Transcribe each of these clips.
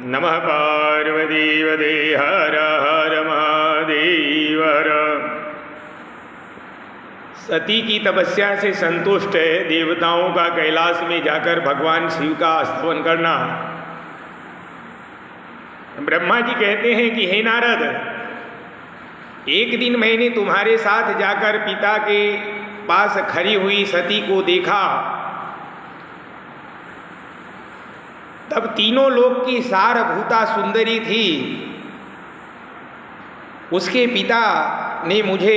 नमः पार्वतीपते हर हर महादेव हर। सती की तपस्या से संतुष्ट है देवताओं का कैलाश में जाकर भगवान शिव का स्तवन करना। ब्रह्मा जी कहते हैं कि हे नारद, एक दिन मैंने तुम्हारे साथ जाकर पिता के पास खड़ी हुई सती को देखा। तब तीनों लोक की सारभूता सुंदरी थी। उसके पिता ने मुझे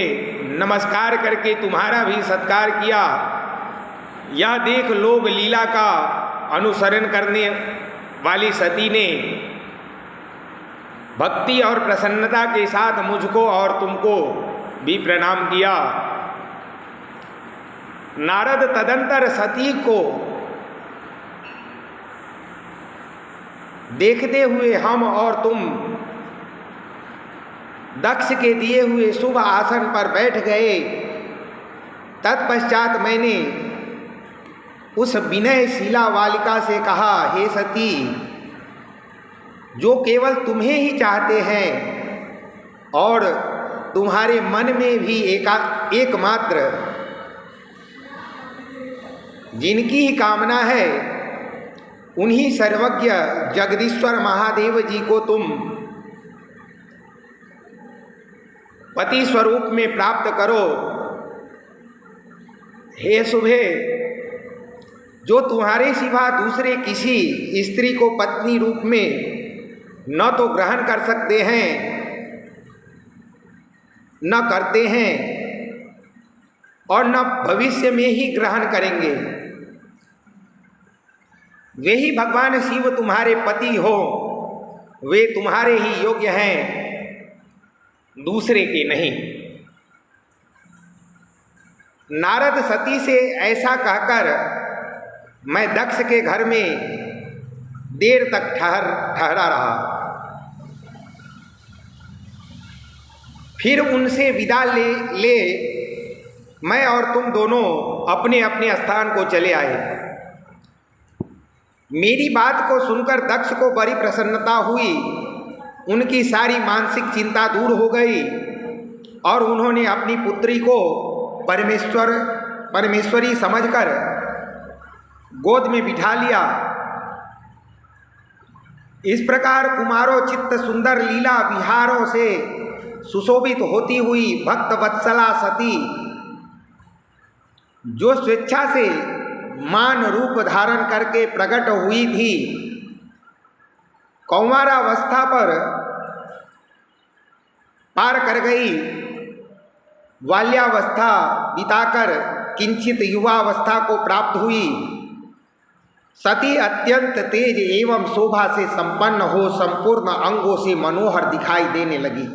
नमस्कार करके तुम्हारा भी सत्कार किया। यह देख लोग लीला का अनुसरण करने वाली सती ने भक्ति और प्रसन्नता के साथ मुझको और तुमको भी प्रणाम किया। नारद, तदंतर सती को देखते हुए हम और तुम दक्ष के दिए हुए शुभ आसन पर बैठ गए। तत्पश्चात मैंने उस विनयशीला बालिका से कहा, हे सती, जो केवल तुम्हें ही चाहते हैं और तुम्हारे मन में भी एकमात्र जिनकी ही कामना है, उन्हीं सर्वज्ञ जगदीश्वर महादेव जी को तुम पति स्वरूप में प्राप्त करो। हे शुभे, जो तुम्हारे सिवा दूसरे किसी स्त्री को पत्नी रूप में न तो ग्रहण कर सकते हैं, न करते हैं और न भविष्य में ही ग्रहण करेंगे, वे ही भगवान शिव तुम्हारे पति हो। वे तुम्हारे ही योग्य हैं, दूसरे के नहीं। नारद सती से ऐसा कहकर मैं दक्ष के घर में देर तक ठहरा रहा। फिर उनसे विदा ले मैं और तुम दोनों अपने अपने स्थान को चले आए। मेरी बात को सुनकर दक्ष को बड़ी प्रसन्नता हुई। उनकी सारी मानसिक चिंता दूर हो गई और उन्होंने अपनी पुत्री को परमेश्वरी समझकर गोद में बिठा लिया। इस प्रकार कुमारोचित सुंदर लीला विहारों से सुशोभित होती हुई भक्त वत्सला सती, जो स्वेच्छा से मान रूप धारण करके प्रकट हुई थी, कौमारावस्था पर पार कर गई। बाल्यावस्था बिताकर किंचित युवावस्था को प्राप्त हुई। सती अत्यंत तेज एवं शोभा से संपन्न हो संपूर्ण अंगों से मनोहर दिखाई देने लगी।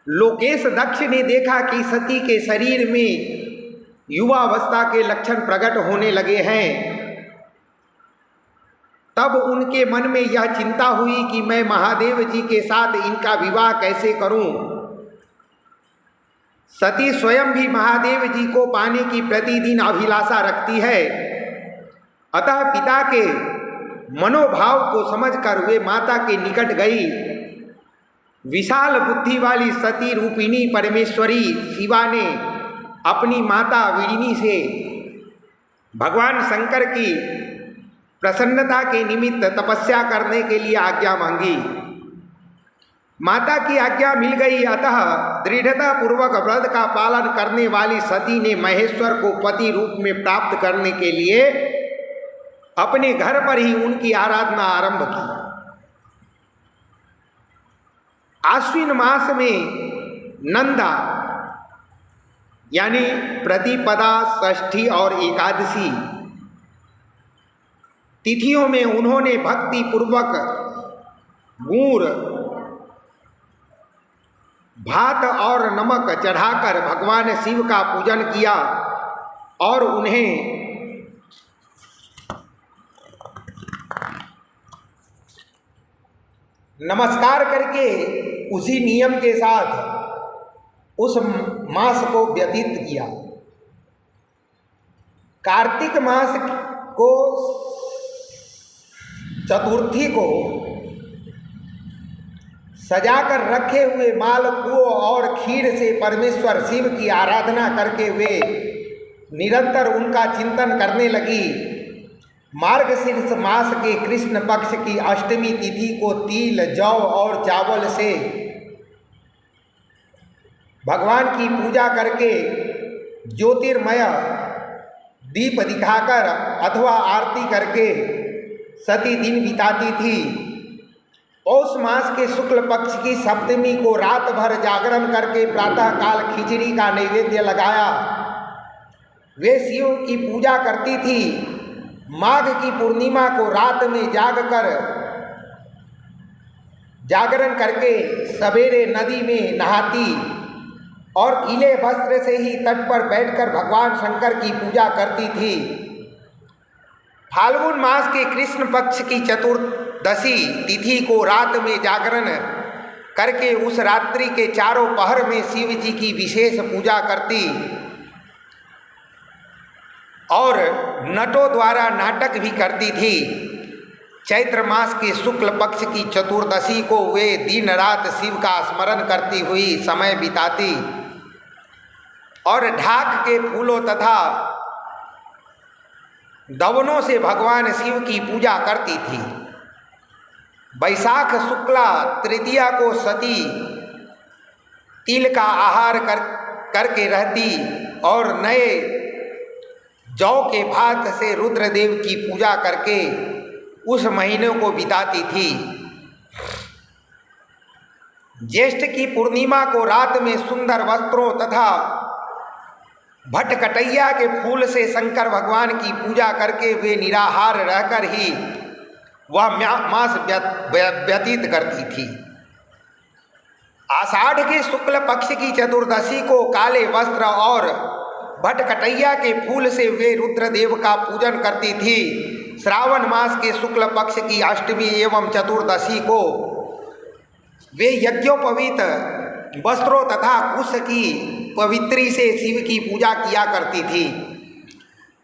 लोकेश दक्ष ने देखा कि सती के शरीर में युवावस्था के लक्षण प्रकट होने लगे हैं। तब उनके मन में यह चिंता हुई कि मैं महादेव जी के साथ इनका विवाह कैसे करूं। सती स्वयं भी महादेव जी को पाने की प्रतिदिन अभिलाषा रखती है। अतः पिता के मनोभाव को समझकर वे माता के निकट गई। विशाल बुद्धि वाली सती रूपिणी परमेश्वरी शिवा ने अपनी माता वीडिनी से भगवान शंकर की प्रसन्नता के निमित्त तपस्या करने के लिए आज्ञा मांगी। माता की आज्ञा मिल गई। अतः दृढ़ता पूर्वक व्रत का पालन करने वाली सती ने महेश्वर को पति रूप में प्राप्त करने के लिए अपने घर पर ही उनकी आराधना आरंभ की। आश्विन मास में नंदा यानी प्रतिपदा, षष्ठी और एकादशी तिथियों में उन्होंने भक्ति पूर्वक गुड़, भात और नमक चढ़ाकर भगवान शिव का पूजन किया और उन्हें नमस्कार करके उसी नियम के साथ उस मास को व्यतीत किया। कार्तिक मास को चतुर्थी को सजाकर रखे हुए मालपुओं और खीर से परमेश्वर शिव की आराधना करके वे निरंतर उनका चिंतन करने लगी। मार्गशीर्ष मास के कृष्ण पक्ष की अष्टमी तिथि को तिल, जौ और चावल से भगवान की पूजा करके ज्योतिर्मय दीप दिखाकर अथवा आरती करके सती दिन बिताती थी। पौष मास के शुक्ल पक्ष की सप्तमी को रात भर जागरण करके प्रातःकाल खिचड़ी का नैवेद्य लगाया वे शिव की पूजा करती थी। माघ की पूर्णिमा को रात में जागरण करके सवेरे नदी में नहाती और गीले वस्त्र से ही तट पर बैठकर भगवान शंकर की पूजा करती थी। फाल्गुन मास के कृष्ण पक्ष की चतुर्दशी तिथि को रात में जागरण करके उस रात्रि के चारों पहर में शिव जी की विशेष पूजा करती और नटों द्वारा नाटक भी करती थी। चैत्र मास के शुक्ल पक्ष की चतुर्दशी को वे दिन रात शिव का स्मरण करती हुई समय बिताती और ढाक के फूलों तथा दवनों से भगवान शिव की पूजा करती थी। वैशाख शुक्ला तृतीया को सती तिल का आहार करके रहती और नए जौ के भात से रुद्रदेव की पूजा करके उस महीने को बिताती थी। ज्येष्ठ की पूर्णिमा को रात में सुंदर वस्त्रों तथा भटकटैया के फूल से शंकर भगवान की पूजा करके वे निराहार रहकर ही वह मास व्यतीत करती थी। आषाढ़ के शुक्ल पक्ष की चतुर्दशी को काले वस्त्र और भटकटैया के फूल से वे रुद्रदेव का पूजन करती थी। श्रावण मास के शुक्ल पक्ष की अष्टमी एवं चतुर्दशी को वे यज्ञोपवीत वस्त्रों तथा कुश की पवित्री से शिव की पूजा किया करती थी।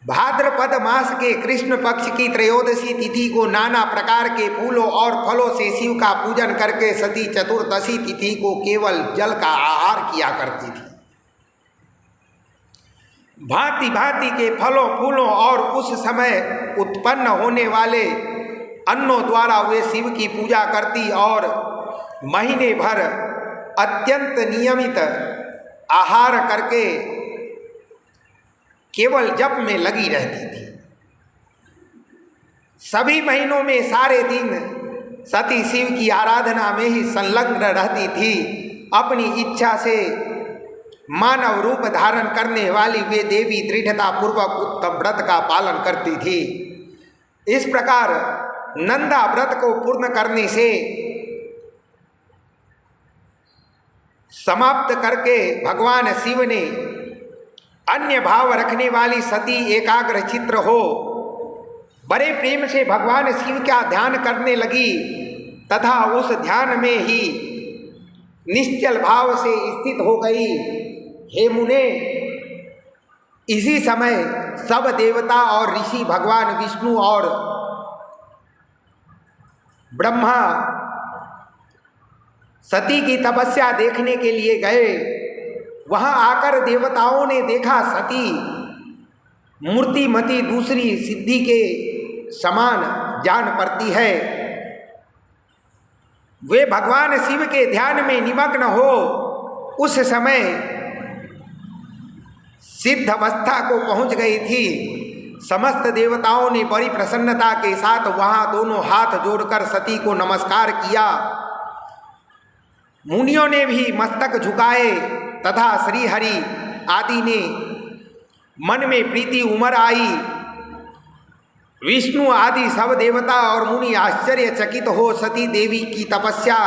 भाद्रपद मास के कृष्ण पक्ष की त्रयोदशी तिथि को नाना प्रकार के फूलों और फलों से शिव का पूजन करके सती चतुर्दशी तिथि को केवल जल का आहार किया करती थी। भांति भांति के फलों फूलों और उस समय उत्पन्न होने वाले अन्नों द्वारा वे शिव की पूजा करती और महीने भर अत्यंत नियमित आहार करके केवल जप में लगी रहती थी। सभी महीनों में सारे दिन सती शिव की आराधना में ही संलग्न रहती थी। अपनी इच्छा से मानव रूप धारण करने वाली वे देवी दृढ़ता पूर्वक उत्तम व्रत का पालन करती थी। इस प्रकार नंदा व्रत को पूर्ण करने से समाप्त करके भगवान शिव ने अन्य भाव रखने वाली सती एकाग्र चित्र हो बड़े प्रेम से भगवान शिव का ध्यान करने लगी तथा उस ध्यान में ही निश्चल भाव से स्थित हो गई। हे मुने, इसी समय सब देवता और ऋषि भगवान विष्णु और ब्रह्मा सती की तपस्या देखने के लिए गए। वहां आकर देवताओं ने देखा सती मूर्तिमती दूसरी सिद्धि के समान जान पड़ती है। वे भगवान शिव के ध्यान में निमग्न हो उस समय सिद्ध अवस्था को पहुंच गई थी। समस्त देवताओं ने बड़ी प्रसन्नता के साथ वहां दोनों हाथ जोड़कर सती को नमस्कार किया। मुनियों ने भी मस्तक झुकाए तथा श्री हरि आदि ने मन में प्रीति उमड़ आई। विष्णु आदि सब देवता और मुनि आश्चर्यचकित हो सती देवी की तपस्या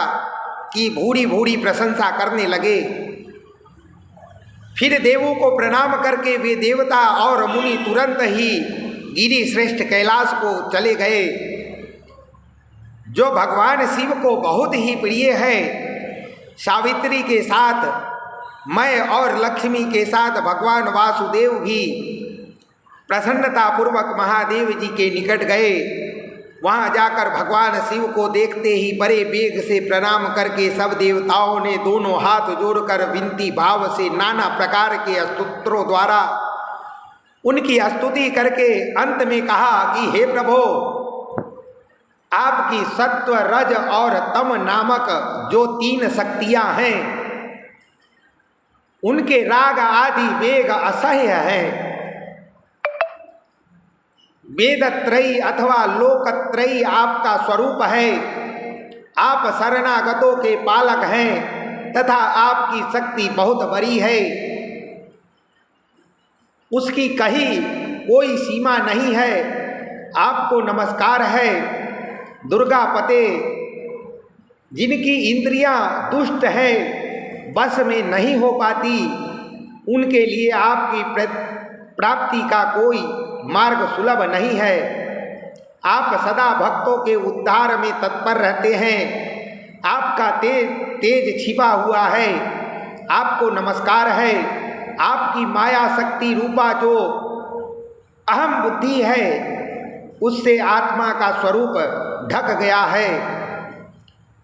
की भूरी भूरी प्रशंसा करने लगे। फिर देवों को प्रणाम करके वे देवता और मुनि तुरंत ही गिरि श्रेष्ठ कैलाश को चले गए, जो भगवान शिव को बहुत ही प्रिय है। सावित्री के साथ मैं और लक्ष्मी के साथ भगवान वासुदेव भी प्रसन्नता पूर्वक महादेव जी के निकट गए। वहाँ जाकर भगवान शिव को देखते ही बड़े वेग से प्रणाम करके सब देवताओं ने दोनों हाथ जोड़कर विनती भाव से नाना प्रकार के स्तोत्रों द्वारा उनकी स्तुति करके अंत में कहा कि हे प्रभो, आपकी सत्व, रज और तम नामक जो 3 शक्तियां हैं, उनके राग आदि वेग असह्य हैं। वेदत्रयी अथवा लोकत्रयी आपका स्वरूप है। आप शरणागतों के पालक हैं तथा आपकी शक्ति बहुत बड़ी है। उसकी कहीं कोई सीमा नहीं है। आपको नमस्कार है। दुर्गापते, जिनकी इंद्रियां दुष्ट हैं, बस में नहीं हो पाती, उनके लिए आपकी प्राप्ति का कोई मार्ग सुलभ नहीं है। आप सदा भक्तों के उद्धार में तत्पर रहते हैं। आपका तेज छिपा हुआ है। आपको नमस्कार है। आपकी माया शक्ति रूपा जो अहम बुद्धि है, उससे आत्मा का स्वरूप ढक गया है।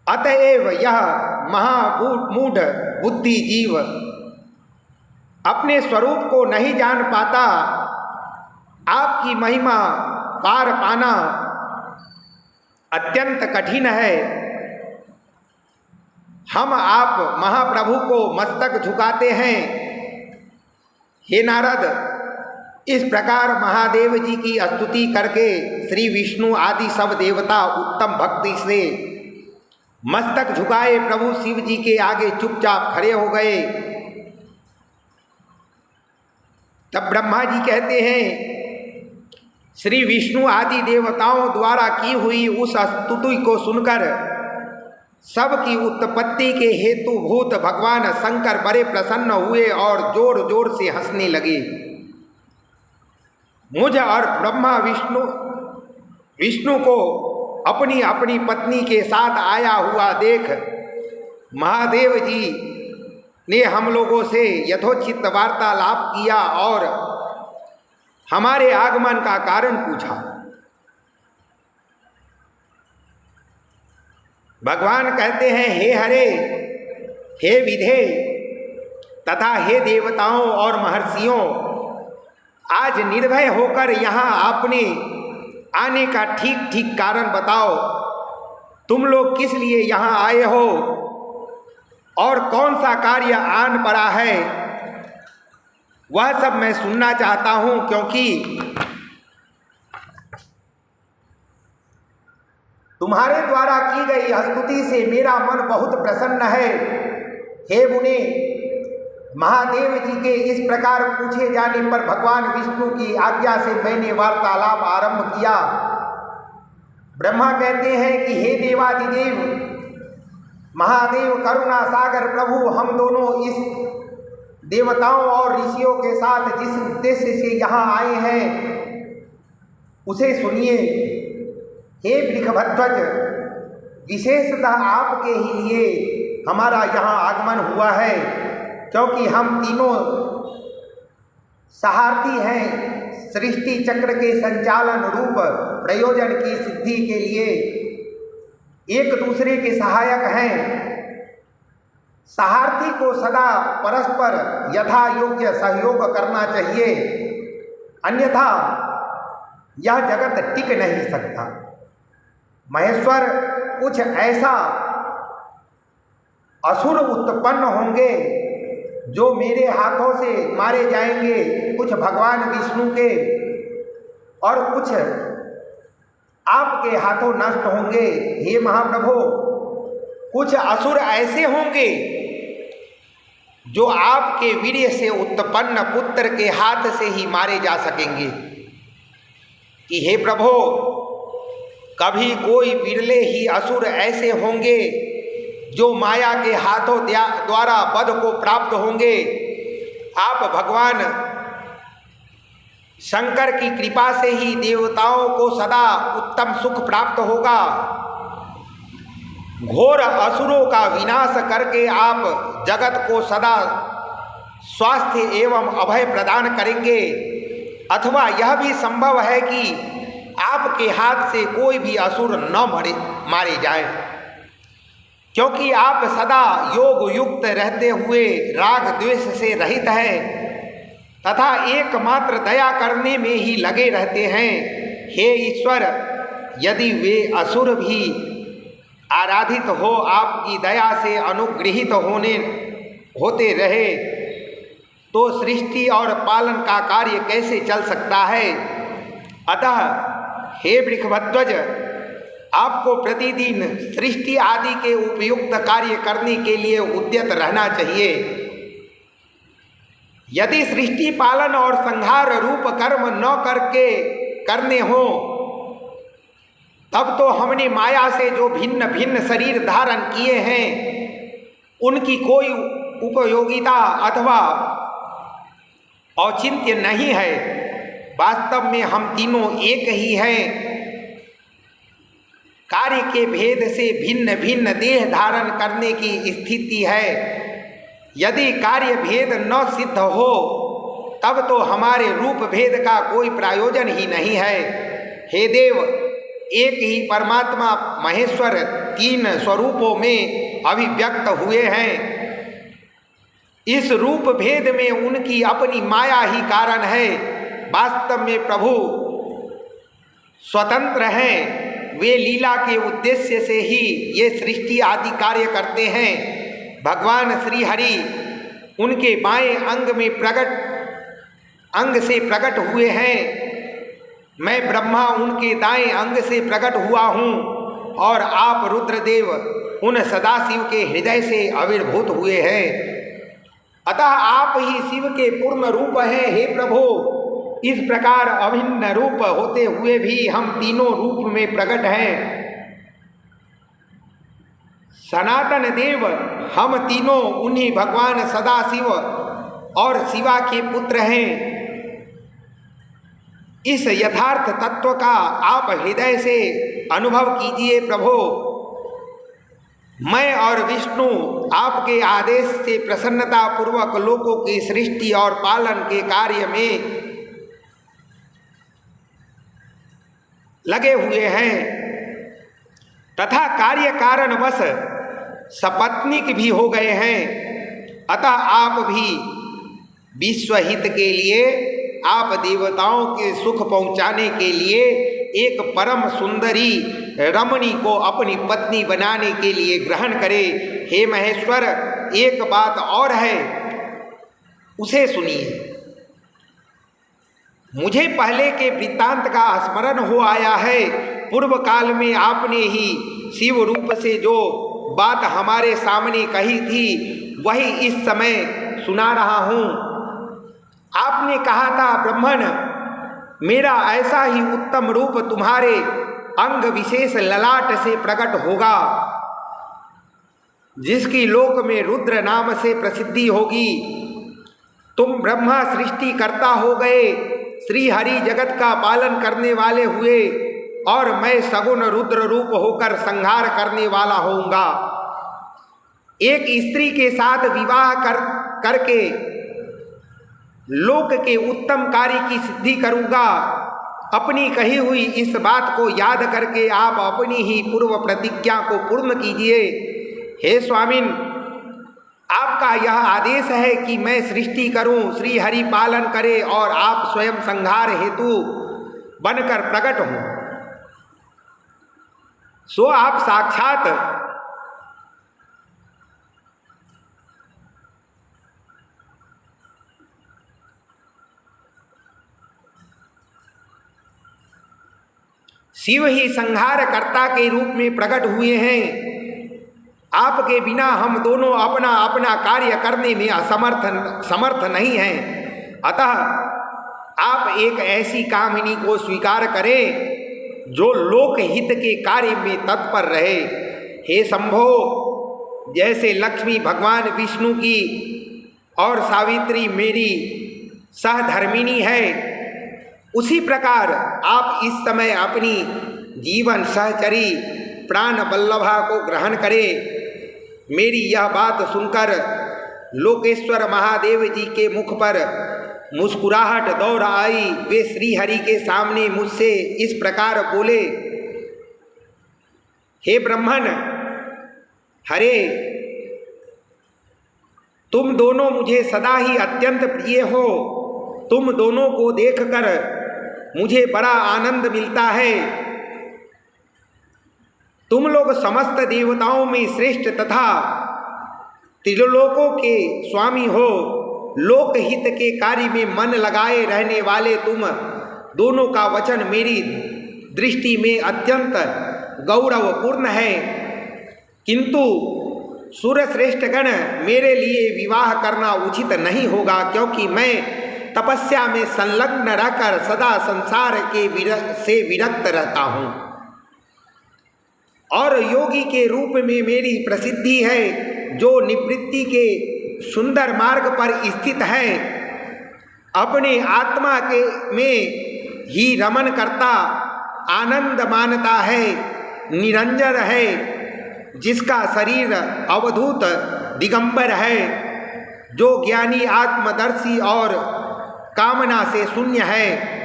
अतएव यह महामूढ़ बुद्धि जीव अपने स्वरूप को नहीं जान पाता। आपकी महिमा पार पाना अत्यंत कठिन है। हम आप महाप्रभु को मस्तक झुकाते हैं। हे नारद, इस प्रकार महादेव जी की स्तुति करके श्री विष्णु आदि सब देवता उत्तम भक्ति से मस्तक झुकाए प्रभु शिव जी के आगे चुपचाप खड़े हो गए। तब ब्रह्मा जी कहते हैं, श्री विष्णु आदि देवताओं द्वारा की हुई उस स्तुति को सुनकर सबकी उत्पत्ति के हेतुभूत भगवान शंकर बड़े प्रसन्न हुए और जोर जोर से हंसने लगे। मुझ और ब्रह्मा विष्णु को अपनी अपनी पत्नी के साथ आया हुआ देख महादेव जी ने हम लोगों से यथोचित वार्तालाप किया और हमारे आगमन का कारण पूछा। भगवान कहते हैं, हे हरे, हे विधे तथा हे देवताओं और महर्षियों, आज निर्भय होकर यहाँ आपने आने का ठीक ठीक कारण बताओ। तुम लोग किस लिए यहाँ आए हो और कौन सा कार्य आन पड़ा है, वह सब मैं सुनना चाहता हूँ, क्योंकि तुम्हारे द्वारा की गई स्तुति से मेरा मन बहुत प्रसन्न है। हे मुने, महादेव जी के इस प्रकार पूछे जाने पर भगवान विष्णु की आज्ञा से मैंने वार्तालाप आरंभ किया। ब्रह्मा कहते हैं कि हे देवादिदेव महादेव करुणा सागर प्रभु, हम दोनों इस देवताओं और ऋषियों के साथ जिस उद्देश्य से यहाँ आए हैं उसे सुनिए। हे वृषभध्वज, विशेषतः आपके ही लिए हमारा यहाँ आगमन हुआ है, क्योंकि हम तीनों सहारथी हैं। सृष्टि चक्र के संचालन रूप प्रयोजन की सिद्धि के लिए एक दूसरे के सहायक हैं। सहारथी को सदा परस्पर यथा योग्य सहयोग करना चाहिए, अन्यथा यह जगत टिक नहीं सकता। महेश्वर, कुछ ऐसा असुर उत्पन्न होंगे जो मेरे हाथों से मारे जाएंगे, कुछ भगवान विष्णु के और कुछ आपके हाथों नष्ट होंगे। हे महाप्रभु, कुछ असुर ऐसे होंगे जो आपके वीर्य से उत्पन्न पुत्र के हाथ से ही मारे जा सकेंगे। कि हे प्रभु, कभी कोई विरले ही असुर ऐसे होंगे जो माया के हाथों द्वारा वध को प्राप्त होंगे। आप भगवान शंकर की कृपा से ही देवताओं को सदा उत्तम सुख प्राप्त होगा। घोर असुरों का विनाश करके आप जगत को सदा स्वास्थ्य एवं अभय प्रदान करेंगे। अथवा यह भी संभव है कि आपके हाथ से कोई भी असुर न मारे जाए, क्योंकि आप सदा योग युक्त रहते हुए राग द्वेष से रहित है तथा एकमात्र दया करने में ही लगे रहते हैं। हे ईश्वर, यदि वे असुर भी आराधित हो आपकी दया से अनुगृहित होते रहे तो सृष्टि और पालन का कार्य कैसे चल सकता है। अतः हे वृषभध्वज, आपको प्रतिदिन सृष्टि आदि के उपयुक्त कार्य करने के लिए उद्यत रहना चाहिए। यदि सृष्टि पालन और संहार रूप कर्म न करने हो तब तो हमने माया से जो भिन्न भिन्न शरीर धारण किए हैं उनकी कोई उपयोगिता अथवा औचित्य नहीं है। वास्तव में हम तीनों एक ही हैं। कार्य के भेद से भिन्न भिन्न देह धारण करने की स्थिति है। यदि कार्य भेद न सिद्ध हो तब तो हमारे रूप भेद का कोई प्रयोजन ही नहीं है। हे देव, एक ही परमात्मा महेश्वर तीन स्वरूपों में अभिव्यक्त हुए हैं। इस रूप भेद में उनकी अपनी माया ही कारण है। वास्तव में प्रभु स्वतंत्र हैं। वे लीला के उद्देश्य से ही ये सृष्टि आदि कार्य करते हैं। भगवान श्री हरि उनके बाएं अंग से प्रकट हुए हैं। मैं ब्रह्मा उनके दाएं अंग से प्रकट हुआ हूँ और आप रुद्रदेव उन सदाशिव के हृदय से आविर्भूत हुए हैं। अतः आप ही शिव के पूर्ण रूप हैं। हे प्रभु, इस प्रकार अभिन्न रूप होते हुए भी हम तीनों रूप में प्रकट हैं। सनातन देव, हम तीनों उन्हीं भगवान सदाशिव और शिवा के पुत्र हैं। इस यथार्थ तत्व का आप हृदय से अनुभव कीजिए प्रभु। मैं और विष्णु आपके आदेश से प्रसन्नता पूर्वक लोकों की सृष्टि और पालन के कार्य में लगे हुए हैं तथा कार्य कारणवश सपत्नीक भी हो गए हैं। अतः आप भी विश्वहित के लिए, आप देवताओं के सुख पहुँचाने के लिए एक परम सुंदरी रमणी को अपनी पत्नी बनाने के लिए ग्रहण करें। हे महेश्वर, एक बात और है, उसे सुनिए। मुझे पहले के वृत्तांत का स्मरण हो आया है। पूर्व काल में आपने ही शिव रूप से जो बात हमारे सामने कही थी वही इस समय सुना रहा हूँ। आपने कहा था, ब्रह्मण, मेरा ऐसा ही उत्तम रूप तुम्हारे अंग विशेष ललाट से प्रकट होगा जिसकी लोक में रुद्र नाम से प्रसिद्धि होगी। तुम ब्रह्मा सृष्टि करता हो गए, श्री हरि जगत का पालन करने वाले हुए और मैं सगुण रुद्र रूप होकर संहार करने वाला होऊंगा। एक स्त्री के साथ विवाह करके लोक के उत्तम कार्य की सिद्धि करूंगा। अपनी कही हुई इस बात को याद करके आप अपनी ही पूर्व प्रतिज्ञा को पूर्ण कीजिए। हे स्वामिन, आपका यह आदेश है कि मैं सृष्टि करूं, श्री हरि पालन करे और आप स्वयं संहार हेतु बनकर प्रकट हों। सो आप साक्षात शिव ही संहार कर्ता के रूप में प्रकट हुए हैं। आपके बिना हम दोनों अपना अपना कार्य करने में समर्थ नहीं हैं। अतः आप एक ऐसी कामिनी को स्वीकार करें जो लोकहित के कार्य में तत्पर रहे। हे शंभो, जैसे लक्ष्मी भगवान विष्णु की और सावित्री मेरी सहधर्मिणी है, उसी प्रकार आप इस समय अपनी जीवन सहचरी प्राण वल्लभा को ग्रहण करें। मेरी यह बात सुनकर लोकेश्वर महादेव जी के मुख पर मुस्कुराहट दौड़ आई। वे श्री हरि के सामने मुझसे इस प्रकार बोले, हे ब्राह्मण, हरे, तुम दोनों मुझे सदा ही अत्यंत प्रिय हो। तुम दोनों को देखकर मुझे बड़ा आनंद मिलता है। तुम लोग समस्त देवताओं में श्रेष्ठ तथा त्रिलोकों के स्वामी हो। लोकहित के कार्य में मन लगाए रहने वाले तुम दोनों का वचन मेरी दृष्टि में अत्यंत गौरवपूर्ण है। किंतु सूर्यश्रेष्ठगण, मेरे लिए विवाह करना उचित नहीं होगा, क्योंकि मैं तपस्या में संलग्न रहकर सदा संसार से विरक्त रहता हूँ और योगी के रूप में मेरी प्रसिद्धि है, जो निवृत्ति के सुंदर मार्ग पर स्थित है। अपने आत्मा के में ही रमन करता, आनंद मानता है, निरंजन है, जिसका शरीर अवधूत दिगंबर है, जो ज्ञानी आत्मदर्शी और कामना से शून्य है,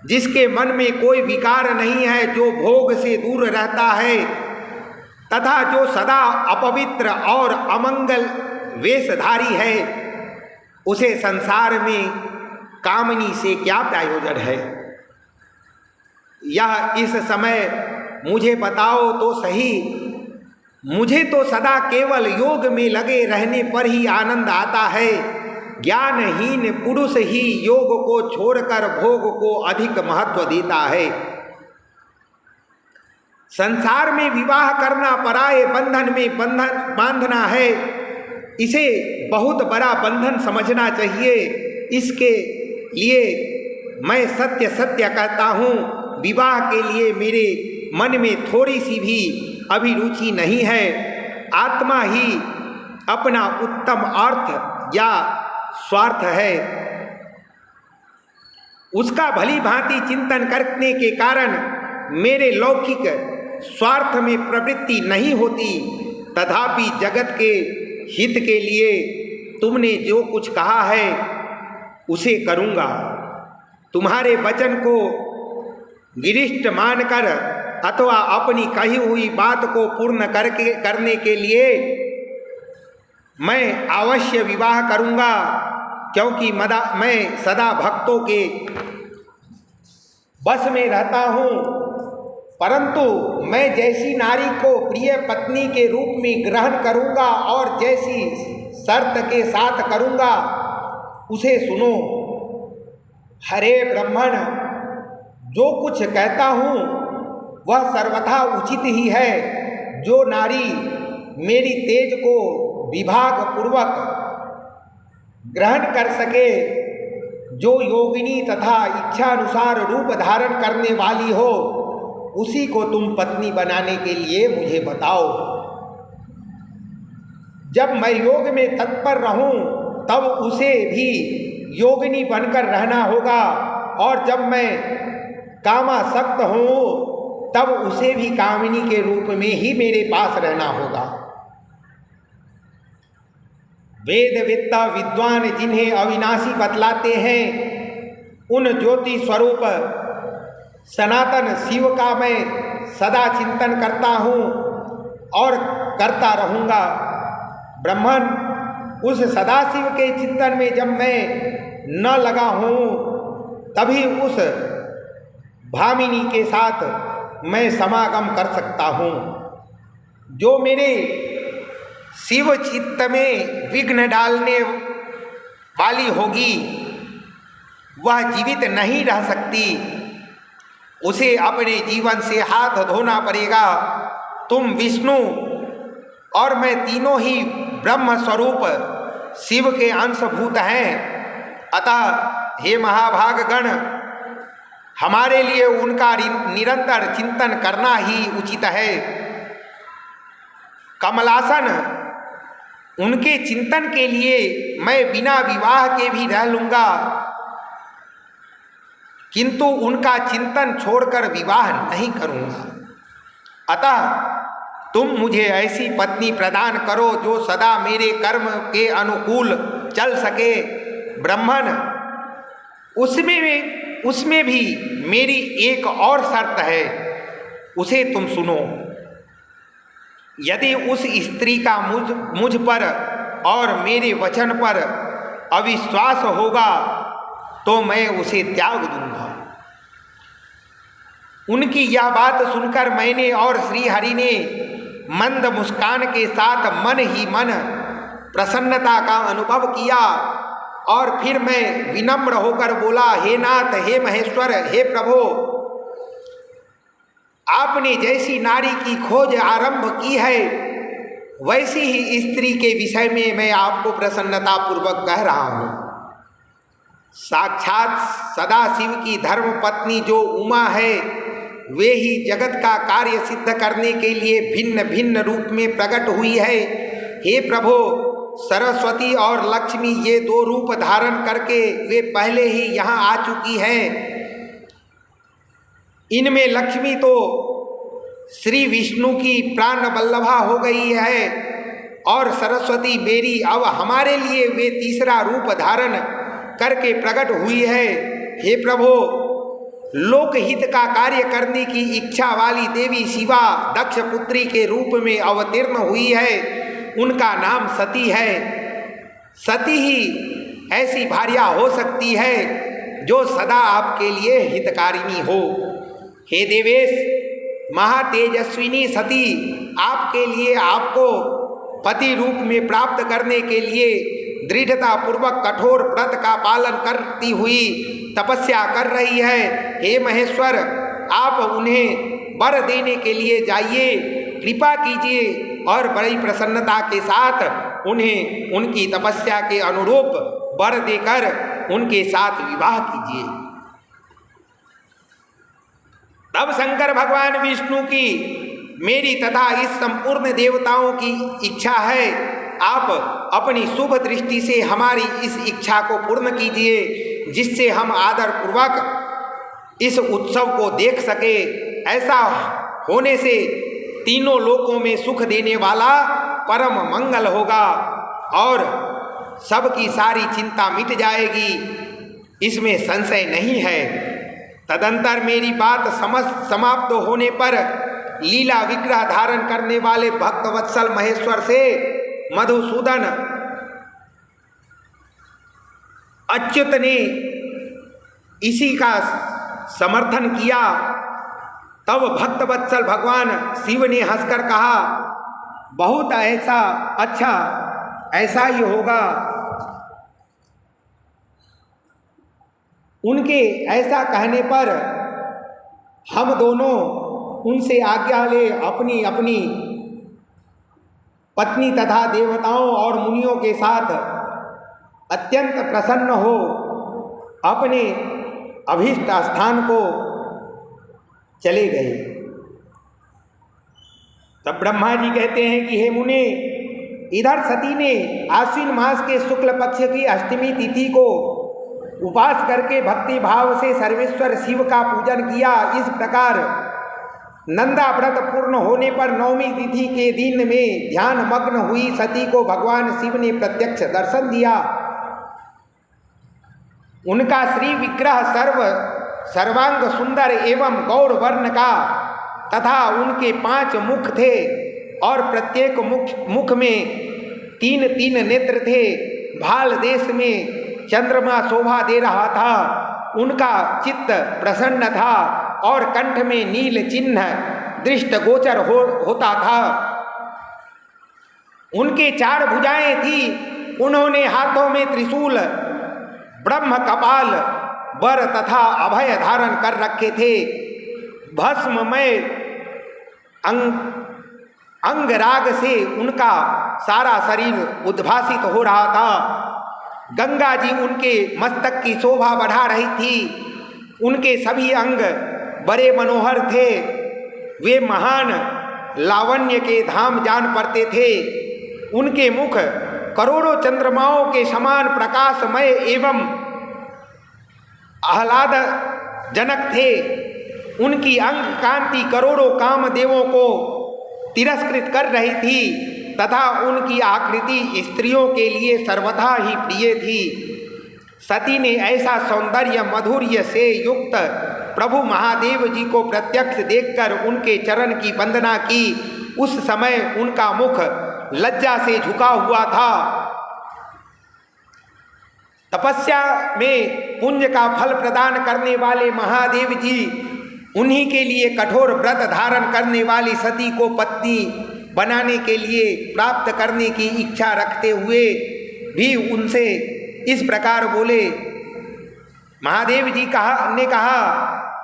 जिसके मन में कोई विकार नहीं है, जो भोग से दूर रहता है तथा जो सदा अपवित्र और अमंगल वेशधारी है, उसे संसार में कामनी से क्या प्रयोजन है। यह इस समय मुझे बताओ तो सही। मुझे तो सदा केवल योग में लगे रहने पर ही आनंद आता है। ज्ञानहीन पुरुष ही योग को छोड़कर भोग को अधिक महत्व देता है। संसार में विवाह करना पराये बंधन में बांधना है। इसे बहुत बड़ा बंधन समझना चाहिए। इसके लिए मैं सत्य सत्य कहता हूँ, विवाह के लिए मेरे मन में थोड़ी सी भी अभिरुचि नहीं है। आत्मा ही अपना उत्तम अर्थ या स्वार्थ है। उसका भली भांति चिंतन करने के कारण मेरे लौकिक स्वार्थ में प्रवृत्ति नहीं होती। तथापि जगत के हित के लिए तुमने जो कुछ कहा है उसे करूँगा। तुम्हारे वचन को गिरिष्ट मानकर अथवा अपनी कही हुई बात को पूर्ण करने के लिए मैं अवश्य विवाह करूँगा, क्योंकि मैं सदा भक्तों के बस में रहता हूँ। परंतु मैं जैसी नारी को प्रिय पत्नी के रूप में ग्रहण करूँगा और जैसी शर्त के साथ करूँगा उसे सुनो। हरे ब्राह्मण, जो कुछ कहता हूँ वह सर्वथा उचित ही है। जो नारी मेरी तेज को विभाग पूर्वक ग्रहण कर सके, जो योगिनी तथा इच्छानुसार रूप धारण करने वाली हो, उसी को तुम पत्नी बनाने के लिए मुझे बताओ। जब मैं योग में तत्पर रहूं तब उसे भी योगिनी बनकर रहना होगा, और जब मैं कामासक्त हूँ तब उसे भी कामिनी के रूप में ही मेरे पास रहना होगा। वेद वेत्ता विद्वान जिन्हें अविनाशी बतलाते हैं, उन ज्योति स्वरूप सनातन शिव का मैं सदा चिंतन करता हूँ और करता रहूँगा। ब्राह्मण, उस सदाशिव के चिंतन में जब मैं न लगा हूँ तभी उस भामिनी के साथ मैं समागम कर सकता हूँ। जो मेरे शिव चित्त में विघ्न डालने वाली होगी वह जीवित नहीं रह सकती। उसे अपने जीवन से हाथ धोना पड़ेगा। तुम विष्णु और मैं तीनों ही ब्रह्म स्वरूप शिव के अंशभूत हैं। अतः हे महाभागगण, हमारे लिए उनका निरंतर चिंतन करना ही उचित है। कमलासन, उनके चिंतन के लिए मैं बिना विवाह के भी रह लूँगा, किंतु उनका चिंतन छोड़कर विवाह नहीं करूँगा। अतः तुम मुझे ऐसी पत्नी प्रदान करो जो सदा मेरे कर्म के अनुकूल चल सके। ब्राह्मण, उसमें भी मेरी एक और शर्त है, उसे तुम सुनो। यदि उस स्त्री का मुझ पर और मेरे वचन पर अविश्वास होगा तो मैं उसे त्याग दूंगा। उनकी यह बात सुनकर मैंने और श्री हरि ने मंद मुस्कान के साथ मन ही मन प्रसन्नता का अनुभव किया और फिर मैं विनम्र होकर बोला, हे नाथ, हे महेश्वर, हे प्रभु, आपने जैसी नारी की खोज आरंभ की है वैसी ही स्त्री के विषय में मैं आपको प्रसन्नता पूर्वक कह रहा हूँ। साक्षात सदाशिव की धर्म पत्नी जो उमा है वे ही जगत का कार्य सिद्ध करने के लिए भिन्न भिन्न रूप में प्रकट हुई है। हे प्रभु, सरस्वती और लक्ष्मी ये दो रूप धारण करके वे पहले ही यहाँ आ चुकी हैं। इनमें लक्ष्मी तो श्री विष्णु की प्राण वल्लभा हो गई है और सरस्वती मेरी अब हमारे लिए वे तीसरा रूप धारण करके प्रकट हुई है। हे प्रभु, लोकहित का कार्य करने की इच्छा वाली देवी शिवा दक्ष पुत्री के रूप में अवतीर्ण हुई है। उनका नाम सती है। सती ही ऐसी भार्या हो सकती है जो सदा आपके लिए हितकारिणी हो। हे देवेश, महातेजस्विनी सती आपके लिए आपको पति रूप में प्राप्त करने के लिए दृढ़ता पूर्वक कठोर व्रत का पालन करती हुई तपस्या कर रही है। हे महेश्वर, आप उन्हें वर देने के लिए जाइए, कृपा कीजिए और बड़ी प्रसन्नता के साथ उन्हें उनकी तपस्या के अनुरूप वर देकर उनके साथ विवाह कीजिए। तब शंकर भगवान विष्णु की मेरी तथा इस संपूर्ण देवताओं की इच्छा है, आप अपनी शुभ दृष्टि से हमारी इस इच्छा को पूर्ण कीजिए जिससे हम आदर पूर्वक इस उत्सव को देख सके। ऐसा होने से तीनों लोकों में सुख देने वाला परम मंगल होगा और सबकी सारी चिंता मिट जाएगी, इसमें संशय नहीं है। तदंतर मेरी बात समाप्त होने पर लीला विग्रह धारण करने वाले भक्तवत्सल महेश्वर से मधुसूदन अच्युत ने इसी का समर्थन किया। तब भक्तवत्सल भगवान शिव ने हंसकर कहा, बहुत ऐसा अच्छा, ऐसा ही होगा। उनके ऐसा कहने पर हम दोनों उनसे आज्ञा ले अपनी अपनी पत्नी तथा देवताओं और मुनियों के साथ अत्यंत प्रसन्न हो अपने अभीष्ट स्थान को चले गए। तब ब्रह्मा जी कहते हैं कि हे मुने, इधर सती ने आश्विन मास के शुक्ल पक्ष की अष्टमी तिथि को उपास करके भक्ति भाव से सर्वेश्वर शिव का पूजन किया। इस प्रकार नंदा व्रत पूर्ण होने पर नवमी तिथि के दिन में ध्यान मग्न हुई सती को भगवान शिव ने प्रत्यक्ष दर्शन दिया। उनका श्री विग्रह सर्वांग सुंदर एवं गौर वर्ण का तथा उनके 5 मुख थे और प्रत्येक मुख में 3 नेत्र थे। भाल देश में चंद्रमा शोभा दे रहा था। उनका चित्त प्रसन्न था और कंठ में नील चिन्ह दृष्ट गोचर होता था। उनके 4 भुजाएं थी। उन्होंने हाथों में त्रिशूल, ब्रह्म कपाल, वर तथा अभय धारण कर रखे थे। भस्ममय अंगराग से उनका सारा शरीर उद्भासित हो रहा था। गंगा जी उनके मस्तक की शोभा बढ़ा रही थी। उनके सभी अंग बड़े मनोहर थे। वे महान लावण्य के धाम जान पड़ते थे। उनके मुख करोड़ों चंद्रमाओं के समान प्रकाशमय एवं आह्लादजनक थे। उनकी अंग कांति करोड़ों कामदेवों को तिरस्कृत कर रही थी तथा उनकी आकृति स्त्रियों के लिए सर्वथा ही प्रिय थी। सती ने ऐसा सौंदर्य माधुर्य से युक्त प्रभु महादेव जी को प्रत्यक्ष देखकर उनके चरण की वंदना की। उस समय उनका मुख लज्जा से झुका हुआ था। तपस्या में पुण्य का फल प्रदान करने वाले महादेव जी उन्हीं के लिए कठोर व्रत धारण करने वाली सती को पत्नी बनाने के लिए प्राप्त करने की इच्छा रखते हुए भी उनसे इस प्रकार बोले। महादेव जी ने कहा,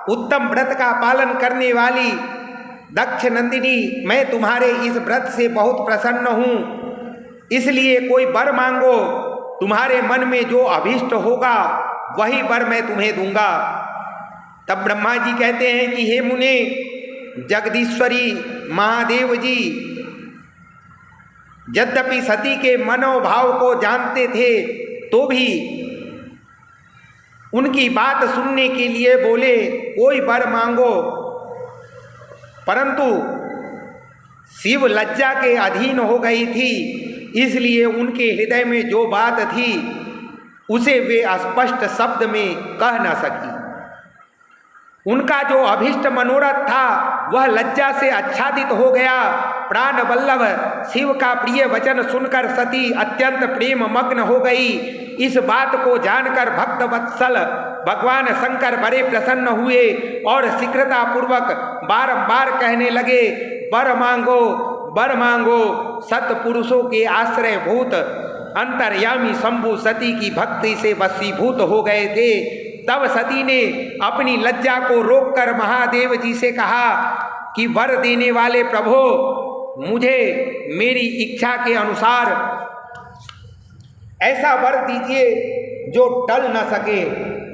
उत्तम व्रत का पालन करने वाली दक्ष नंदिनी, मैं तुम्हारे इस व्रत से बहुत प्रसन्न हूँ, इसलिए कोई वर मांगो। तुम्हारे मन में जो अभीष्ट होगा वही वर मैं तुम्हें दूंगा। तब ब्रह्मा जी कहते हैं कि हे मुने, जगदीश्वरी महादेव जी यद्यपि सती के मनोभाव को जानते थे तो भी उनकी बात सुनने के लिए बोले कोई वर मांगो, परंतु शिव लज्जा के अधीन हो गई थी, इसलिए उनके हृदय में जो बात थी उसे वे स्पष्ट शब्द में कह न सकी। उनका जो अभिष्ट मनोरथ था वह लज्जा से आच्छादित हो गया। प्राण वल्लभ शिव का प्रिय वचन सुनकर सती अत्यंत प्रेम मग्न हो गई। इस बात को जानकर भक्त वत्सल भगवान शंकर बड़े प्रसन्न हुए और शीघ्रता पूर्वक बारंबार कहने लगे, वर मांगो वर मांगो। सत्पुरुषों के आश्रय भूत अंतर्यामी शंभु सती की भक्ति से वशीभूत हो गए थे। तब सती ने अपनी लज्जा को रोककर महादेव जी से कहा कि वर देने वाले प्रभु, मुझे मेरी इच्छा के अनुसार ऐसा वर दीजिए जो टल न सके।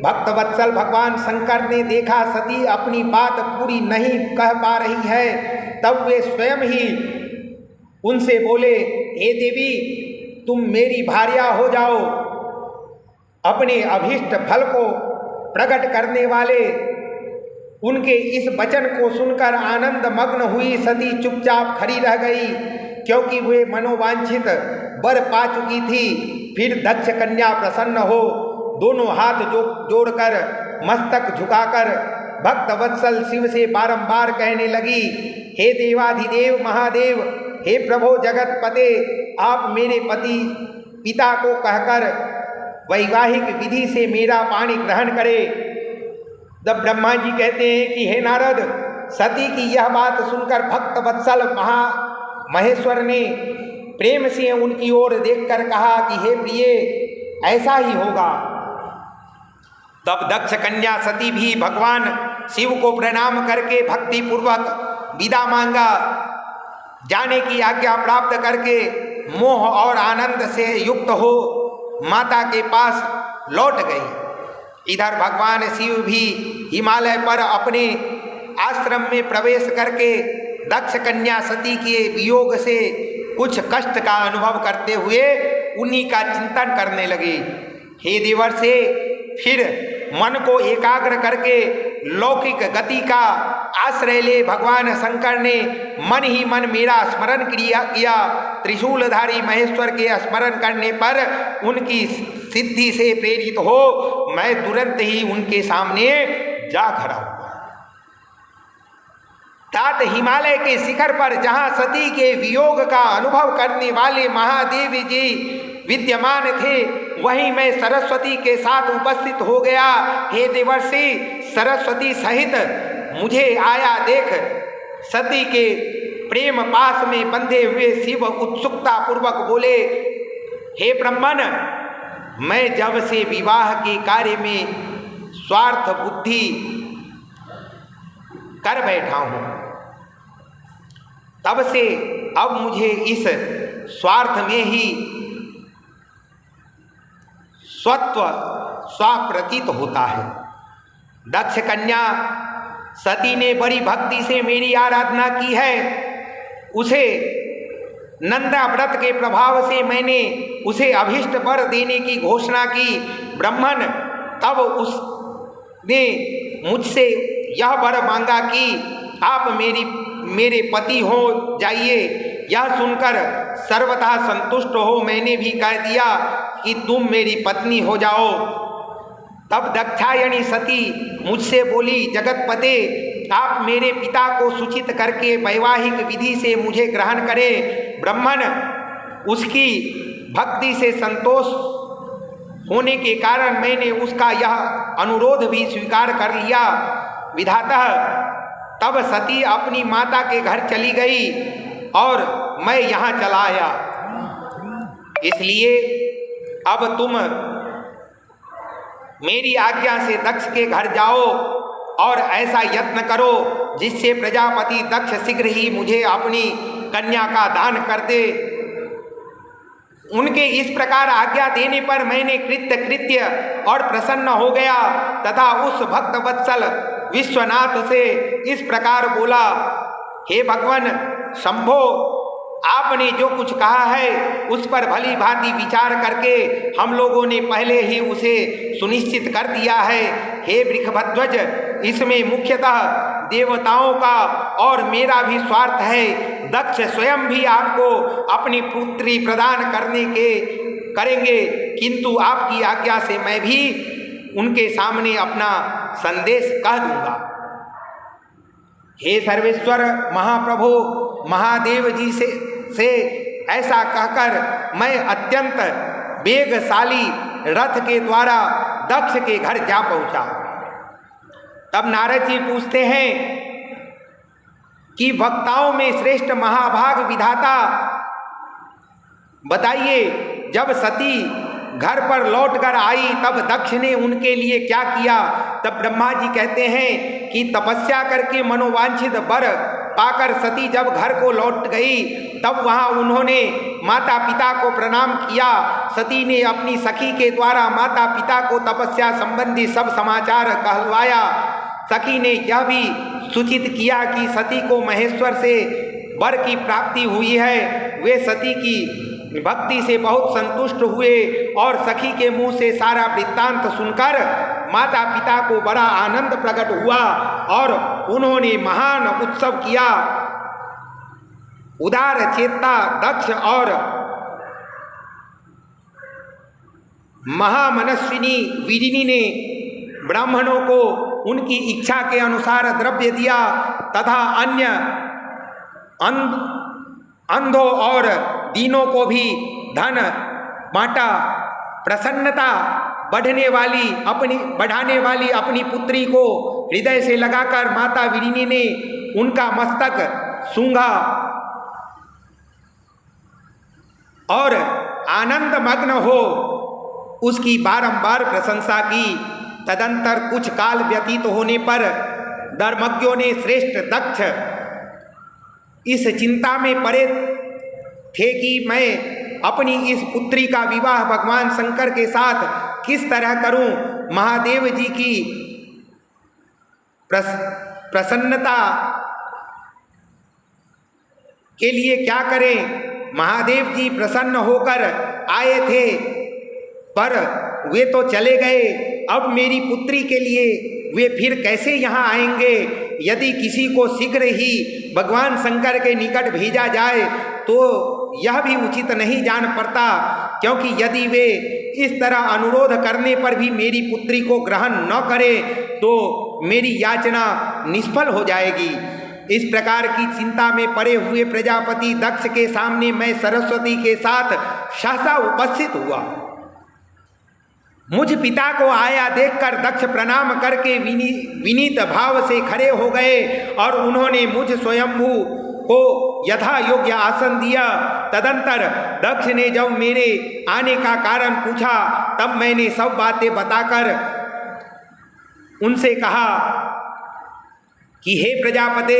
भक्तवत्सल भगवान शंकर ने देखा सती अपनी बात पूरी नहीं कह पा रही है, तब वे स्वयं ही उनसे बोले, हे देवी, तुम मेरी भार्या हो जाओ। अपने अभीष्ट फल को प्रकट करने वाले उनके इस वचन को सुनकर आनंद मग्न हुई सती चुपचाप खड़ी रह गई, क्योंकि वे मनोवांछित वर पा चुकी थी। फिर दक्ष कन्या प्रसन्न हो दोनों हाथ जोड़कर मस्तक झुकाकर भक्तवत्सल शिव से बारंबार कहने लगी, हे देवाधिदेव महादेव, हे प्रभो जगतपते, आप मेरे पति पिता को कहकर वैवाहिक विधि से मेरा पाणी ग्रहण करें। तब ब्रह्मा जी कहते हैं कि हे नारद, सती की यह बात सुनकर भक्त वत्सल महेश्वर ने प्रेम से उनकी ओर देखकर कहा कि हे प्रिय, ऐसा ही होगा। तब दक्ष कन्या सती भी भगवान शिव को प्रणाम करके भक्ति पूर्वक विदा मांगा। जाने की आज्ञा प्राप्त करके मोह और आनंद से युक्त हो माता के पास लौट गई। इधर भगवान शिव भी हिमालय पर अपने आश्रम में प्रवेश करके दक्ष कन्या सती के वियोग से कुछ कष्ट का अनुभव करते हुए उन्हीं का चिंतन करने लगे। हे देवर्षि, फिर मन को एकाग्र करके लौकिक गति का आश्रय ले भगवान शंकर ने मन ही मन मेरा स्मरण किया। त्रिशूलधारी महेश्वर के स्मरण करने पर उनकी सिद्धि से प्रेरित हो मैं तुरंत ही उनके सामने जा खड़ा हुआ। तात हिमालय के शिखर पर जहाँ सती के वियोग का अनुभव करने वाले महादेव जी विद्यमान थे, वहीं मैं सरस्वती के साथ उपस्थित हो गया। हे देवर्षि, सरस्वती सहित मुझे आया देख सती के प्रेम पास में बंधे हुए शिव उत्सुकता पूर्वक बोले, हे ब्रह्मन, मैं जब से विवाह के कार्य में स्वार्थ बुद्धि कर बैठा हूँ, तब से अब मुझे इस स्वार्थ में ही स्वप्रतीत होता है। दक्ष कन्या सती ने बड़ी भक्ति से मेरी आराधना की है। उसे नंदा व्रत के प्रभाव से मैंने उसे अभीष्ट वर देने की घोषणा की। ब्राह्मण तब उसने मुझसे यह वर मांगा कि आप मेरे पति हो जाइए। यह सुनकर सर्वथा संतुष्ट हो मैंने भी कह दिया कि तुम मेरी पत्नी हो जाओ। तब दक्षायणी सती मुझसे बोली, जगतपते, आप मेरे पिता को सूचित करके वैवाहिक विधि से मुझे ग्रहण करें। ब्राह्मण उसकी भक्ति से संतोष होने के कारण मैंने उसका यह अनुरोध भी स्वीकार कर लिया। विधाता, तब सती अपनी माता के घर चली गई और मैं यहाँ चला आया। इसलिए अब तुम मेरी आज्ञा से दक्ष के घर जाओ और ऐसा यत्न करो जिससे प्रजापति दक्ष शीघ्र ही मुझे अपनी कन्या का दान कर दे। उनके इस प्रकार आज्ञा देने पर मैंने कृत्य और प्रसन्न हो गया तथा उस भक्त वत्सल विश्वनाथ से इस प्रकार बोला, हे भगवान शंभो, आपने जो कुछ कहा है उस पर भली भांति विचार करके हम लोगों ने पहले ही उसे सुनिश्चित कर दिया है। हे वृषभध्वज, इसमें मुख्यतः देवताओं का और मेरा भी स्वार्थ है। दक्ष स्वयं भी आपको अपनी पुत्री प्रदान करेंगे, किंतु आपकी आज्ञा से मैं भी उनके सामने अपना संदेश कह दूंगा। हे सर्वेश्वर महाप्रभु महादेव जी से ऐसा कहकर मैं अत्यंत वेगशाली रथ के द्वारा दक्ष के घर जा पहुंचा। तब नारद जी पूछते हैं कि वक्ताओं में श्रेष्ठ महाभाग विधाता, बताइए, जब सती घर पर लौटकर आई तब दक्ष ने उनके लिए क्या किया? तब ब्रह्मा जी कहते हैं कि तपस्या करके मनोवांछित वर पाकर सती जब घर को लौट गई तब वहाँ उन्होंने माता पिता को प्रणाम किया। सती ने अपनी सखी के द्वारा माता पिता को तपस्या संबंधी सब समाचार कहलवाया। सखी ने यह भी सूचित किया कि सती को महेश्वर से वर की प्राप्ति हुई है। वे सती की भक्ति से बहुत संतुष्ट हुए और सखी के मुंह से सारा वृत्तांत सुनकर माता पिता को बड़ा आनंद प्रकट हुआ और उन्होंने महान उत्सव किया। उदार चेता दक्ष और महामनस्विनी वीडिनी ने ब्राह्मणों को उनकी इच्छा के अनुसार द्रव्य दिया तथा अन्य अंधों और दीनों को भी धन बांटा। प्रसन्नता बढ़ाने वाली अपनी पुत्री को हृदय से लगाकर माता वीडिनी ने उनका मस्तक सूंघा और आनंद मग्न हो उसकी बारंबार प्रशंसा की। तदंतर कुछ काल व्यतीत होने पर धर्मज्ञों ने श्रेष्ठ दक्ष इस चिंता में पड़े थे कि मैं अपनी इस पुत्री का विवाह भगवान शंकर के साथ किस तरह करूं। महादेव जी की प्रसन्नता के लिए क्या करें। महादेव जी प्रसन्न होकर आए थे पर वे तो चले गए। अब मेरी पुत्री के लिए वे फिर कैसे यहाँ आएंगे? यदि किसी को शीघ्र ही भगवान शंकर के निकट भेजा जाए तो यह भी उचित नहीं जान पड़ता, क्योंकि यदि वे इस तरह अनुरोध करने पर भी मेरी पुत्री को ग्रहण न करें तो मेरी याचना निष्फल हो जाएगी। इस प्रकार की चिंता में पड़े हुए प्रजापति दक्ष के सामने मैं सरस्वती के साथ सहसा उपस्थित हुआ। मुझ पिता को आया देखकर दक्ष प्रणाम करके विनीत भाव से खड़े हो गए और उन्होंने मुझ स्वयंभू को यथा योग्य आसन दिया। तदंतर दक्ष ने जब मेरे आने का कारण पूछा तब मैंने सब बातें बताकर उनसे कहा कि हे प्रजापते,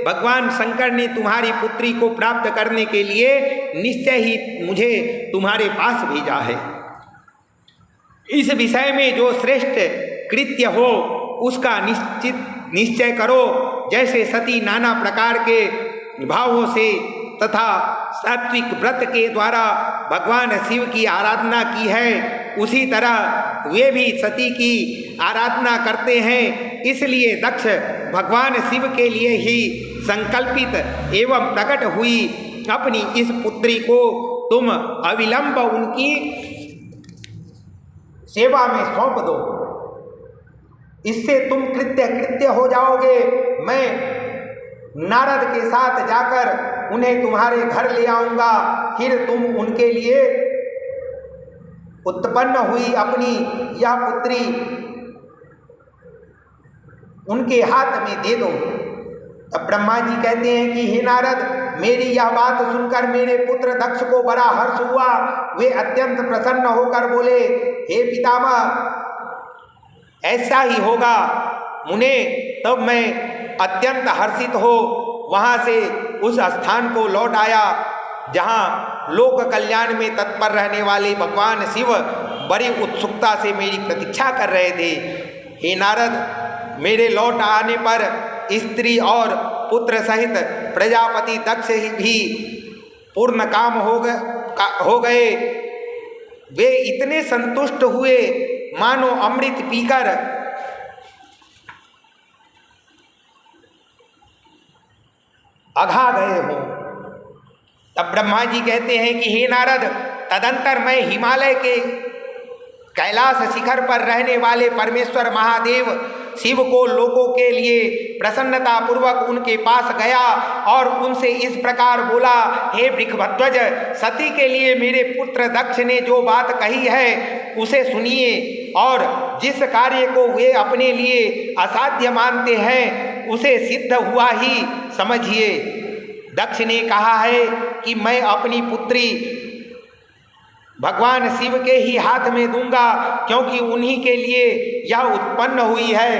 भगवान शंकर ने तुम्हारी पुत्री को प्राप्त करने के लिए निश्चय ही मुझे तुम्हारे पास भेजा है। इस विषय में जो श्रेष्ठ कृत्य हो उसका निश्चय करो। जैसे सती नाना प्रकार के भावों से तथा सात्विक व्रत के द्वारा भगवान शिव की आराधना की है, उसी तरह वे भी सती की आराधना करते हैं। इसलिए दक्ष भगवान शिव के लिए ही संकल्पित एवं प्रकट हुई अपनी इस पुत्री को तुम अविलंब उनकी सेवा में सौंप दो। इससे तुम कृत्य हो जाओगे। मैं नारद के साथ जाकर उन्हें तुम्हारे घर ले आऊंगा, फिर तुम उनके लिए उत्पन्न हुई अपनी यह पुत्री उनके हाथ में दे दो। तब ब्रह्मा जी कहते हैं कि हे नारद, मेरी यह बात सुनकर मेरे पुत्र दक्ष को बड़ा हर्ष हुआ। वे अत्यंत प्रसन्न होकर बोले, हे पितामह, ऐसा ही होगा मुने। तब मैं अत्यंत हर्षित हो वहाँ से उस स्थान को लौट आया जहाँ लोक कल्याण में तत्पर रहने वाले भगवान शिव बड़ी उत्सुकता से मेरी प्रतीक्षा कर रहे थे। हे नारद, मेरे लौट आने पर स्त्री और पुत्र सहित प्रजापति दक्ष भी पूर्ण काम हो गए। वे इतने संतुष्ट हुए मानो अमृत पीकर अघा गए हो। तब ब्रह्मा जी कहते हैं कि हे नारद, तदंतर मैं हिमालय के कैलाश शिखर पर रहने वाले परमेश्वर महादेव शिव को लोगों के लिए प्रसन्नता पूर्वक उनके पास गया और उनसे इस प्रकार बोला, हे वृषभध्वज, सती के लिए मेरे पुत्र दक्ष ने जो बात कही है उसे सुनिए और जिस कार्य को वे अपने लिए असाध्य मानते हैं उसे सिद्ध हुआ ही समझिए। दक्ष ने कहा है कि मैं अपनी पुत्री भगवान शिव के ही हाथ में दूंगा, क्योंकि उन्हीं के लिए यह उत्पन्न हुई है।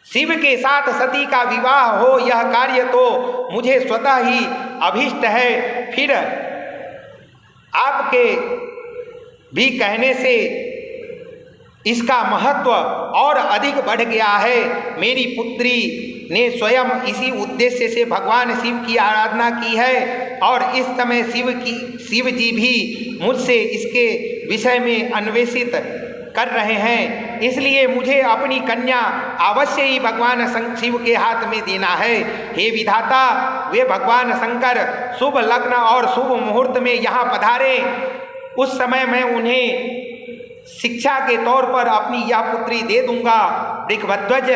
शिव के साथ सती का विवाह हो यह कार्य तो मुझे स्वतः ही अभीष्ट है। फिर आपके भी कहने से इसका महत्व और अधिक बढ़ गया है। मेरी पुत्री ने स्वयं इसी उद्देश्य से भगवान शिव की आराधना की है और इस समय शिव जी भी मुझसे इसके विषय में अन्वेषित कर रहे हैं। इसलिए मुझे अपनी कन्या अवश्य ही भगवान शिव के हाथ में देना है। हे विधाता, वे भगवान शंकर शुभ लग्न और शुभ मुहूर्त में यहाँ पधारे, उस समय मैं उन्हें शिक्षा के तौर पर अपनी यह पुत्री दे दूंगा। वृषभध्वज,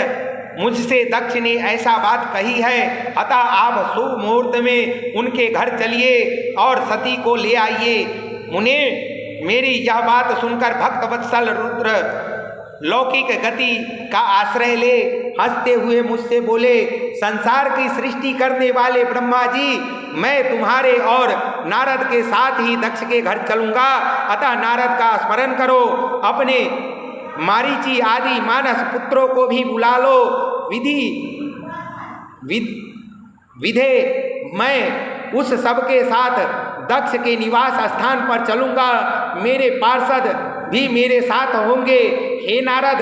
मुझसे दक्ष ने ऐसा बात कही है, अतः आप शुभ मुहूर्त में उनके घर चलिए और सती को ले आइए। मुने, मेरी यह बात सुनकर भक्तवत्सल रुद्र लौकिक गति का आश्रय ले हंसते हुए मुझसे बोले, संसार की सृष्टि करने वाले ब्रह्मा जी, मैं तुम्हारे और नारद के साथ ही दक्ष के घर चलूंगा। अतः नारद का स्मरण करो, अपने मारीची आदि मानस पुत्रों को भी बुला लो। विधे मैं उस सबके साथ दक्ष के निवास स्थान पर चलूंगा। मेरे पार्षद भी मेरे साथ होंगे। हे नारद,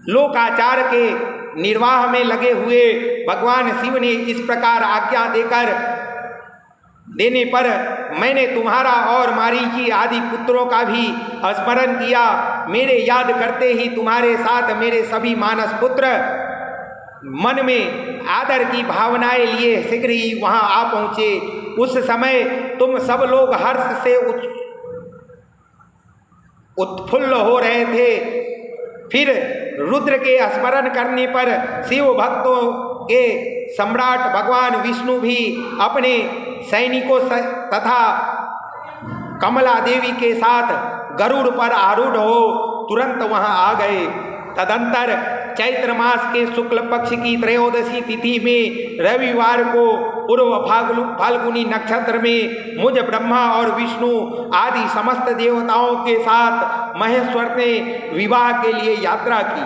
लोकाचार के निर्वाह में लगे हुए भगवान शिव ने इस प्रकार आज्ञा देने पर मैंने तुम्हारा और मारीची आदि पुत्रों का भी स्मरण किया। मेरे याद करते ही तुम्हारे साथ मेरे सभी मानस पुत्र मन में आदर की भावनाएं लिए शीघ्र ही वहां आ पहुँचे। उस समय तुम सब लोग हर्ष से उत्फुल्ल हो रहे थे। फिर रुद्र के स्मरण करने पर शिव भक्तों के सम्राट भगवान विष्णु भी अपने सैनिकों तथा कमला देवी के साथ गरुड़ पर आरूढ़ हो तुरंत वहां आ गए। तदंतर चैत्र मास के शुक्ल पक्ष की त्रयोदशी तिथि में रविवार को पूर्व फाल्गुनी नक्षत्र में मुझ ब्रह्मा और विष्णु आदि समस्त देवताओं के साथ महेश्वर ने विवाह के लिए यात्रा की।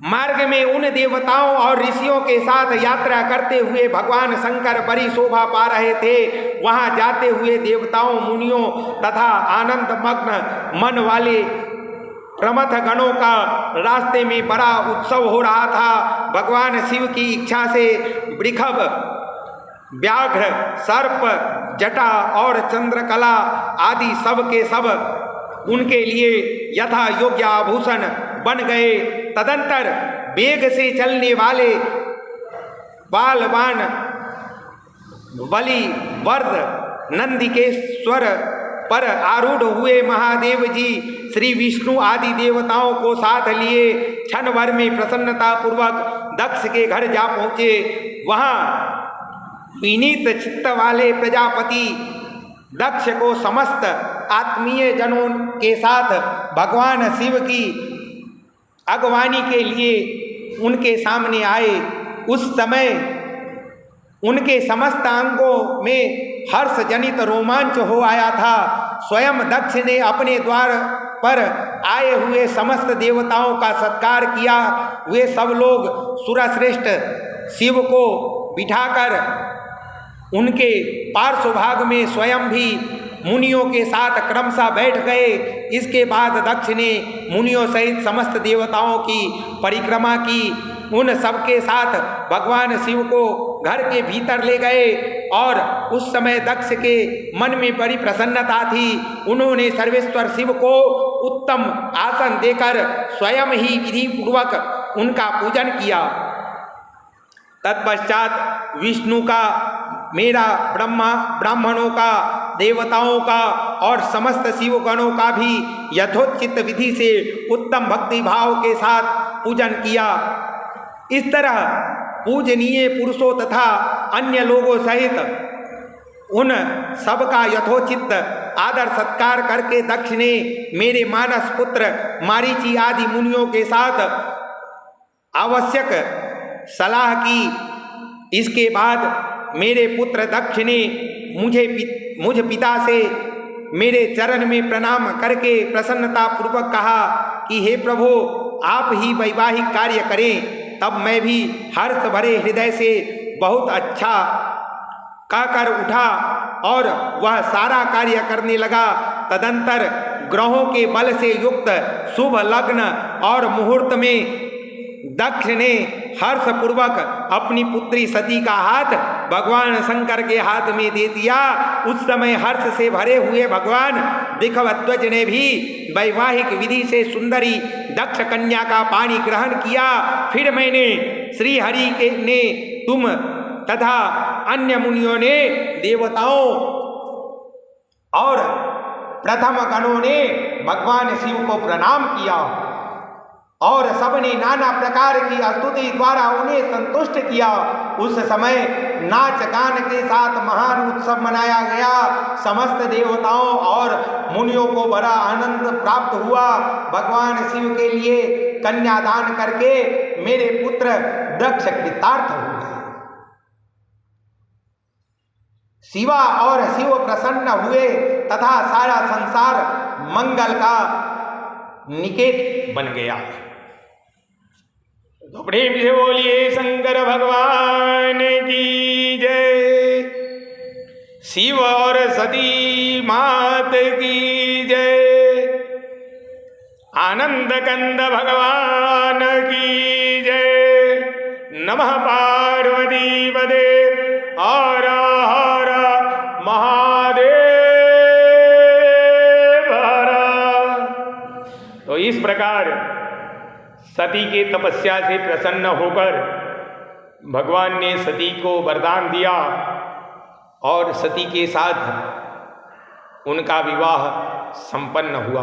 मार्ग में उन देवताओं और ऋषियों के साथ यात्रा करते हुए भगवान शंकर बड़ी शोभा पा रहे थे। वहां जाते हुए देवताओं, मुनियों तथा आनंद मग्न मन वाले प्रमथ गणों का रास्ते में बड़ा उत्सव हो रहा था। भगवान शिव की इच्छा से वृषभ, व्याघ्र, सर्प, जटा और चंद्रकला आदि सब के सब उनके लिए यथा योग्य आभूषण बन गए। तदंतर वेग से चलने वाले बालवान, बलि, वर्द, नंदिकेश्वर पर आरूढ़ हुए महादेव जी श्री विष्णु आदि देवताओं को साथ लिए क्षण भर में प्रसन्नता पूर्वक दक्ष के घर जा पहुँचे। वहाँ विनीत चित्त वाले प्रजापति दक्ष को समस्त आत्मीय जनों के साथ भगवान शिव की अगवानी के लिए उनके सामने आए। उस समय उनके समस्त अंगों में हर्ष जनित रोमांच हो आया था। स्वयं दक्ष ने अपने द्वार पर आए हुए समस्त देवताओं का सत्कार किया। वे सब लोग सुरश्रेष्ठ शिव को बिठाकर उनके पार्श्वभाग में स्वयं भी मुनियों के साथ क्रमशः बैठ गए। इसके बाद दक्ष ने मुनियों सहित समस्त देवताओं की परिक्रमा की। उन सबके साथ भगवान शिव को घर के भीतर ले गए और उस समय दक्ष के मन में बड़ी प्रसन्नता थी। उन्होंने सर्वेश्वर शिव को उत्तम आसन देकर स्वयं ही विधि पूर्वक उनका पूजन किया। तत्पश्चात विष्णु का, मेरा, ब्राह्मणों का, देवताओं का और समस्त शिवगणों का भी यथोचित विधि से उत्तम भक्ति भाव के साथ पूजन किया। इस तरह पूजनीय पुरुषों तथा अन्य लोगों सहित उन सबका यथोचित आदर सत्कार करके दक्ष ने मेरे मानस पुत्र मारीची आदि मुनियों के साथ आवश्यक सलाह की। इसके बाद मेरे पुत्र दक्ष ने मुझ पिता से मेरे चरण में प्रणाम करके प्रसन्नता पूर्वक कहा कि हे प्रभु, आप ही वैवाहिक कार्य करें। तब मैं भी हर्ष भरे हृदय से बहुत अच्छा कहकर उठा और वह सारा कार्य करने लगा। तदंतर ग्रहों के बल से युक्त शुभ लग्न और मुहूर्त में दक्ष ने हर्षपूर्वक अपनी पुत्री सती का हाथ भगवान शंकर के हाथ में दे दिया। उस समय हर्ष से भरे हुए भगवान वृषभध्वज ने भी वैवाहिक विधि से सुंदरी दक्ष कन्या का पानी ग्रहण किया। फिर मैंने श्री हरि के ने तुम तथा अन्य मुनियों ने, देवताओं और प्रथम गणों ने भगवान शिव को प्रणाम किया और सबने नाना प्रकार की स्तुति द्वारा उन्हें संतुष्ट किया। उस समय नाच गान के साथ महान उत्सव मनाया गया। समस्त देवताओं और मुनियों को बड़ा आनंद प्राप्त हुआ। भगवान शिव के लिए कन्यादान करके मेरे पुत्र दक्ष कृतार्थ हो गए। शिवा और शिव प्रसन्न हुए तथा सारा संसार मंगल का निकेत बन गया। तो प्रेम से बोलिए शंकर भगवान की जय। शिव और सती मात की जय। आनंद कंद भगवान की जय। नमः पार्वती पदे हर हर महादेव हर। तो इस प्रकार सती के तपस्या से प्रसन्न होकर भगवान ने सती को वरदान दिया और सती के साथ उनका विवाह संपन्न हुआ।